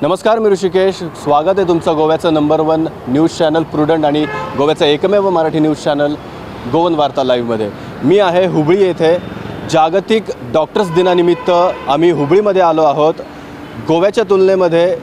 नमस्कार, मी ऋषिकेश. स्वागत आहे तुमचं गोव्याचं नंबर 1 न्यूज चॅनल प्रुडंट आणि गोव्याचं एकमेव मराठी न्यूज चॅनल गोवन वार्ता लाईव्हमध्ये. मी आहे हुबळी येथे. जागतिक डॉक्टर्स दिनानिमित्त आम्ही हुबळीमध्ये आलो आहोत. गोव्याच्या तुलनेमध्ये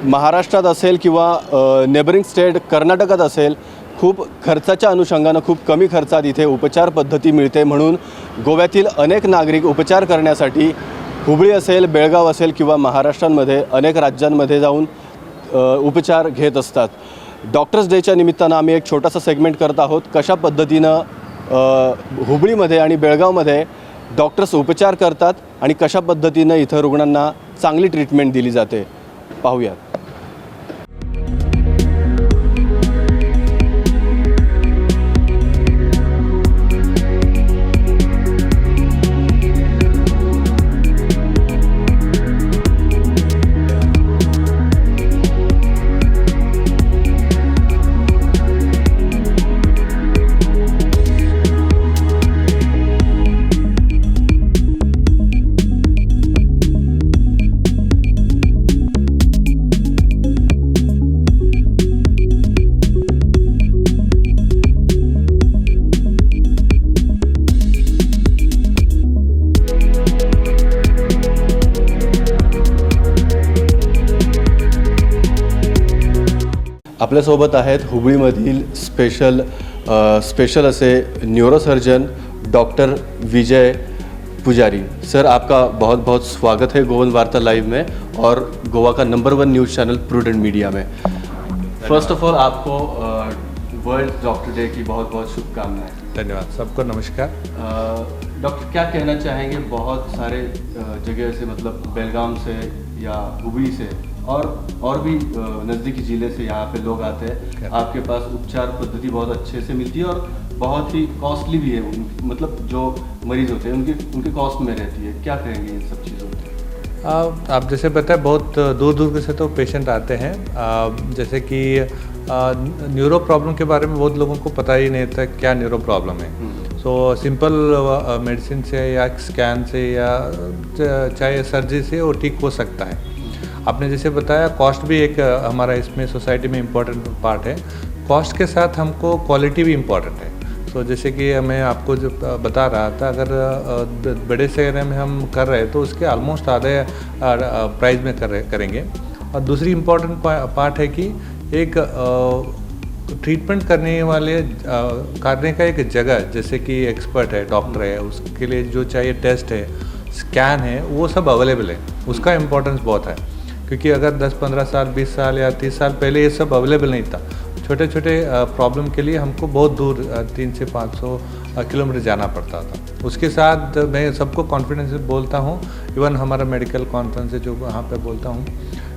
महाराष्ट्रात असेल किंवा नेबरिंग स्टेट कर्नाटकात असेल, खूप खर्चाच्या अनुषंगानं खूप कमी खर्चात इथे उपचार पद्धती मिळते. म्हणून गोव्यातील अनेक नागरिक उपचार करण्यासाठी हुबळी असेल, बेळगाव असेल किंवा महाराष्ट्रामध्ये अनेक राज्यांमध्ये जाऊन उपचार घेत असतात. डॉक्टर्स डेच्या निमित्तानं आम्ही एक छोटासा सेगमेंट करत आहोत. कशा पद्धतीनं हुबळीमध्ये आणि बेळगावमध्ये डॉक्टर्स उपचार करतात आणि कशा पद्धतीनं इथं रुग्णांना चांगली ट्रीटमेंट दिली जाते, पाहूयात. आपल्यासोबत आहेत हुबळीमधील स्पेशल असे न्यूरोसर्जन डॉक्टर विजय पुजारी. सर, आपका बहुत बहुत स्वागत है गोवन वार्ता लाइव में और गोवा का number 1 news channel prudent media में. फर्स्ट ऑफ ऑल आपको वर्ल्ड डॉक्टर डे की बहुत बहुत शुभकामनाएं. धन्यवाद. सबको नमस्कार. डॉक्टर, क्या कहना चाहेंगे? बहुत सारे जगह से, मतलब बेलगाम से या हुबली से और भी नज़दीकी ज़िले से यहाँ पे लोग आते हैं. आपके पास उपचार पद्धति बहुत अच्छे से मिलती है और बहुत ही कॉस्टली भी है. मतलब जो मरीज़ होते हैं उनके कॉस्ट में रहती है. क्या कहेंगे इन सब चीज़ों पर? आप जैसे बताएं, बहुत दूर दूर से तो पेशेंट आते हैं. जैसे कि न्यूरो प्रॉब्लम के बारे में बहुत लोगों को पता ही नहीं था क्या न्यूरो प्रॉब्लम है. सो सिंपल मेडिसिन से या स्कैन से या चाहे सर्जरी से वो ठीक हो सकता है. आपने जैसे बताया, कॉस्ट भी एक हमारा इसमें सोसाइटी में इम्पोर्टेंट पार्ट है. कॉस्ट के साथ हमको क्वालिटी भी इम्पोर्टेंट है. तो जैसे कि मैं आपको जो बता रहा था, अगर बड़े शहर में हम कर रहे हैं तो उसके ऑलमोस्ट आधे प्राइस में करेंगे. और दूसरी इम्पोर्टेंट पार्ट है कि एक ट्रीटमेंट करने का एक जगह, जैसे कि एक्सपर्ट है, डॉक्टर है, उसके लिए जो चाहिए टेस्ट है, स्कैन है, वो सब अवेलेबल है. उसका इम्पोर्टेंस बहुत है, क्योंकि अगर 10-15 साल, 20 साल या 30 साल पहले ये सब अवेलेबल नहीं था. छोटे छोटे प्रॉब्लम के लिए हमको बहुत दूर 300 से 500 किलोमीटर जाना पड़ता था. उसके साथ मैं सबको कॉन्फिडेंस से बोलता हूँ, इवन हमारा मेडिकल कॉन्फ्रेंस है जो वहाँ पे बोलता हूँ,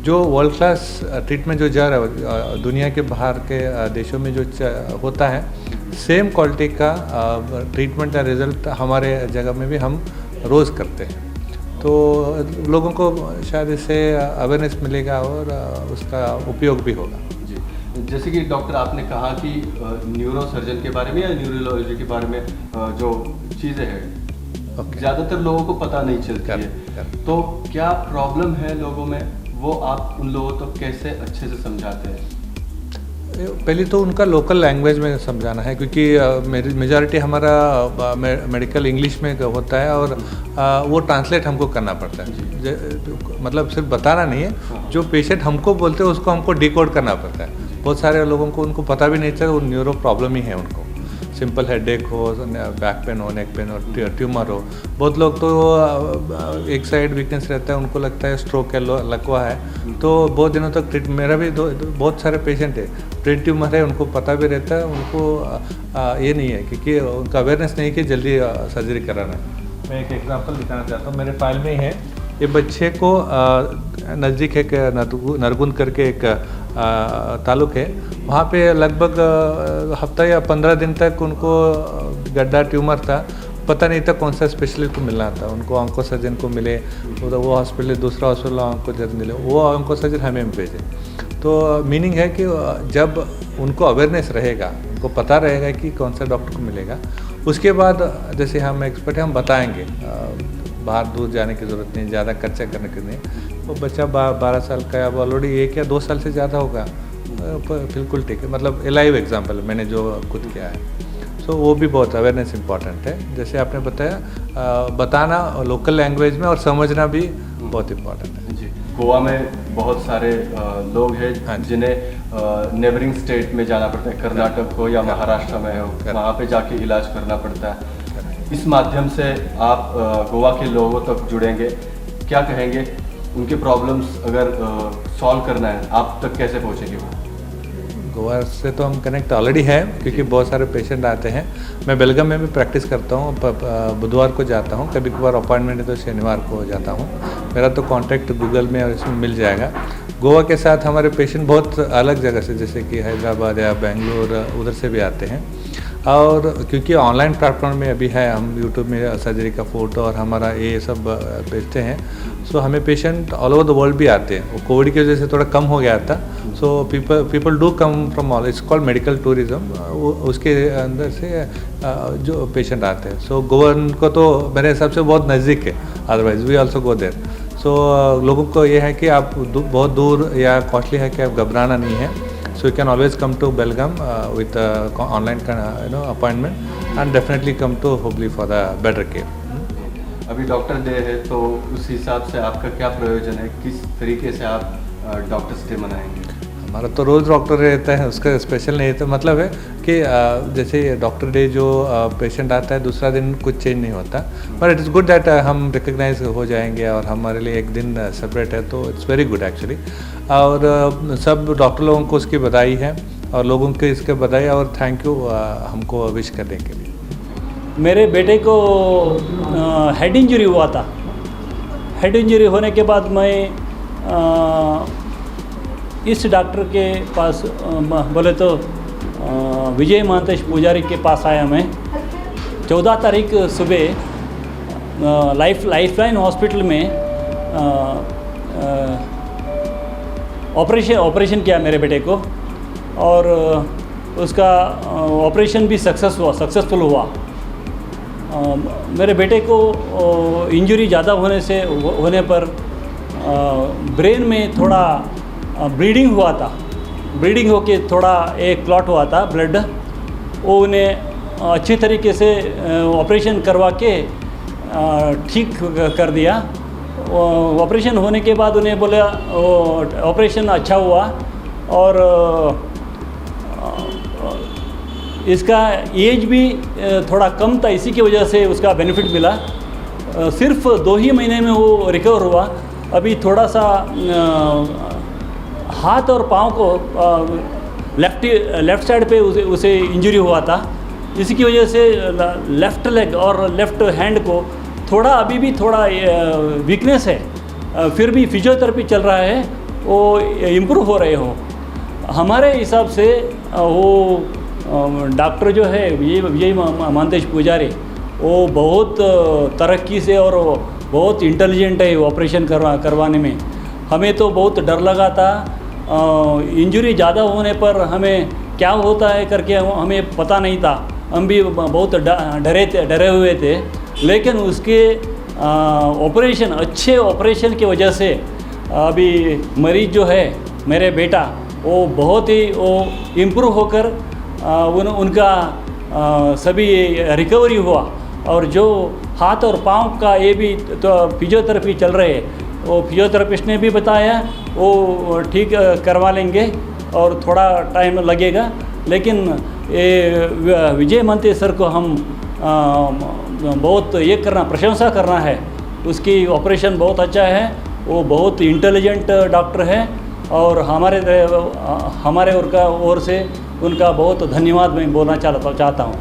जो वर्ल्ड क्लास ट्रीटमेंट जो जा रहा है दुनिया के बाहर के देशों में जो होता है, सेम क्वालिटी का ट्रीटमेंट का रिज़ल्ट हमारे जगह में भी हम रोज़ करते हैं. तो लोगों को शायद इससे अवेयरनेस मिलेगा और उसका उपयोग भी होगा. जी, जैसे कि डॉक्टर आपने कहा कि न्यूरो सर्जन के बारे में या न्यूरोलॉजी के बारे में जो चीज़ें हैं, ज़्यादातर लोगों को पता नहीं चलती है. तो क्या प्रॉब्लम है लोगों में, वो आप उन लोगों को कैसे अच्छे से समझाते हैं? पहले तो उनका लोकल लैंग्वेज में समझाना है, क्योंकि मेजॉरिटी हमारा मेडिकल इंग्लिश में होता है और वो ट्रांसलेट हमको करना पड़ता है. मतलब सिर्फ बताना नहीं है, जो पेशेंट हमको बोलते हैं उसको हमको डिकोड करना पड़ता है. बहुत सारे लोगों को उनको पता भी नहीं चलता वो न्यूरो प्रॉब्लम ही है. उनको सिंपल हेडेक हो, बैक पेन हो, नेक पेन हो, ट्यूमर हो. बहुत लोग तो एक साइड वीकनेस रहता है, उनको लगता है स्ट्रोक है, लकवा है, तो बहुत दिनों तक मेरा भी बहुत सारे पेशेंट है, ब्रेन ट्यूमर है, उनको पता भी रहता है, उनको ये नहीं है क्योंकि उनका अवेयरनेस नहीं कि जल्दी सर्जरी कराना है. मैं एक एग्जांपल दिखाना चाहता हूँ, मेरे फाइल में ही है. ये बच्चे को नज़दीक एक नरगुंद करके एक ताल्लुक है, वहाँ पे लगभग हफ्ता या 15 दिन तक उनको गड्ढा ट्यूमर था. पता नहीं था कौन सा स्पेशलिस्ट को मिलना था. उनको ऑन्को सर्जन को मिले, वो हॉस्पिटल, दूसरा हॉस्पिटल ऑन्को सर्जन मिले, वो ऑन्को सर्जन हमें भेजे. तो मीनिंग है कि जब उनको अवेयरनेस रहेगा, उनको पता रहेगा कि कौन सा डॉक्टर को मिलेगा, उसके बाद जैसे हम एक्सपर्ट हैं, हम बताएंगे बाहर दूर जाने की ज़रूरत नहीं, ज़्यादा खर्चा करने की नहीं। वो बच्चा 12 साल का है, अब ऑलरेडी 1 या 2 साल से ज़्यादा होगा, बिल्कुल ठीक है। मतलब लाइव एग्जाम्पल है, मैंने जो खुद किया है। सो वो भी बहुत अवेयरनेस इंपॉर्टेंट है। जैसे आपने बताया, बताना लोकल लैंग्वेज में और समझना भी बहुत इम्पॉर्टेंट है। जी, गोवा में बहुत सारे लोग हैं जिन्हें नेबरिंग स्टेट में जाना पड़ता है, कर्नाटक हो या महाराष्ट्र में हो, वहाँ पे जाके इलाज करना पड़ता है। इस माध्यम से आप गोवा के लोगों तक जुड़ेंगे, क्या कहेंगे? उनके प्रॉब्लम्स अगर सॉल्व करना है, आप तक कैसे पहुँचेंगे? गोवा से तो हम कनेक्ट ऑलरेडी है, क्योंकि बहुत सारे पेशेंट आते हैं। मैं बेलगाम में भी प्रैक्टिस करता हूँ, बुधवार को जाता हूँ, कभी कभार अपॉइंटमेंट है तो शनिवार को जाता हूँ। मेरा तो कांटेक्ट गूगल में और इसमें मिल जाएगा। गोवा के साथ हमारे पेशेंट बहुत अलग जगह से, जैसे कि हैदराबाद या बेंगलोर, उधर से भी आते हैं। और क्योंकि ऑनलाइन प्लेटफॉर्म में अभी है, हम यूट्यूब में सर्जरी का फ़ोटो और हमारा ये सब भेजते हैं। सो हमें patient all over the world भी आते हैं। वो कोविड की वजह से थोड़ा कम हो गया था। So people do come from all, it's called medical tourism. उसके अंदर से जो पेशेंट आते हैं। सो गोवा को तो मेरे हिसाब से बहुत नज़दीक है, otherwise we also go there. So लोगों को ये है कि आप बहुत दूर या कॉस्टली है कि आप घबराना नहीं है। So you can always come to Belgaum with online appointment and definitely come to Hubli for the better care. अभी डॉक्टर डे है, तो उस हिसाब से आपका क्या प्रयोजन है? किस तरीके से आप डॉक्टर्स डे मनाएंगे? हमारा तो रोज़ डॉक्टर डे रहता है, उसका स्पेशल नहीं है। मतलब है कि जैसे डॉक्टर डे जो पेशेंट आता है, दूसरा दिन कुछ चेंज नहीं होता। But it is good that हम रिकग्नाइज हो जाएंगे और हमारे लिए एक दिन सेपरेट है, तो इट्स वेरी गुड एक्चुअली। और सब डॉक्टर लोगों को उसकी बधाई है और लोगों को इसके बधाई और थैंक यू हमको विश करने के लिए। मेरे बेटे को हेड इंजरी हुआ था। हेड इंजरी होने के बाद मैं इस डॉक्टर के पास बोले तो विजय महांतेश पुजारी के पास आया मैं। 14 तारीख सुबह लाइफलाइन हॉस्पिटल में ऑपरेशन किया मेरे बेटे को, और उसका ऑपरेशन भी सक्सेसफुल हुआ। मेरे बेटे को इंजरी ज़्यादा होने पर ब्रेन में थोड़ा ब्लीडिंग हुआ था। ब्लीडिंग होके थोड़ा एक क्लॉट हुआ था ब्लड। वो उन्हें अच्छी तरीके से ऑपरेशन करवा के ठीक कर दिया। ऑपरेशन होने के बाद उन्हें बोला ऑपरेशन अच्छा हुआ और इसका एज भी थोड़ा कम था, इसी की वजह से उसका बेनिफिट मिला। सिर्फ 2 ही महीने में वो रिकवर हुआ। अभी थोड़ा सा हाथ और पाँव को लेफ़्ट साइड पे उसे इंजरी हुआ था। इसी की वजह से लेफ़्ट लेग और लेफ़्ट हैंड को थोड़ा अभी भी थोड़ा वीकनेस है। फिर भी फिजियोथेरेपी चल रहा है, वो इम्प्रूव हो रहे हो। हमारे हिसाब से वो डॉक्टर जो है विजय महांतेश पुजारी, वो बहुत तरक्की से और बहुत इंटेलिजेंट है ऑपरेशन करवाने में। हमें तो बहुत डर लगा था, इंजरी ज़्यादा होने पर हमें क्या होता है करके हमें पता नहीं था। हम भी बहुत डरे हुए थे, लेकिन उसके ऑपरेशन अच्छे ऑपरेशन की वजह से अभी मरीज़ जो है मेरे बेटा, वो बहुत ही इम्प्रूव होकर उनका सभी रिकवरी हुआ। और जो हाथ और पाँव का ये भी तो फिजियोथेरेपी चल रहे हैं, वो फिजियोथेरेपिस्ट ने भी बताया वो ठीक करवा लेंगे और थोड़ा टाइम लगेगा। लेकिन ये विजय महांतेश सर को हम बहुत प्रशंसा करना है। उसकी ऑपरेशन बहुत अच्छा है, वो बहुत इंटेलिजेंट डॉक्टर है और हमारे ओर से उनका बहुत धन्यवाद मैं बोलना चाहता हूँ।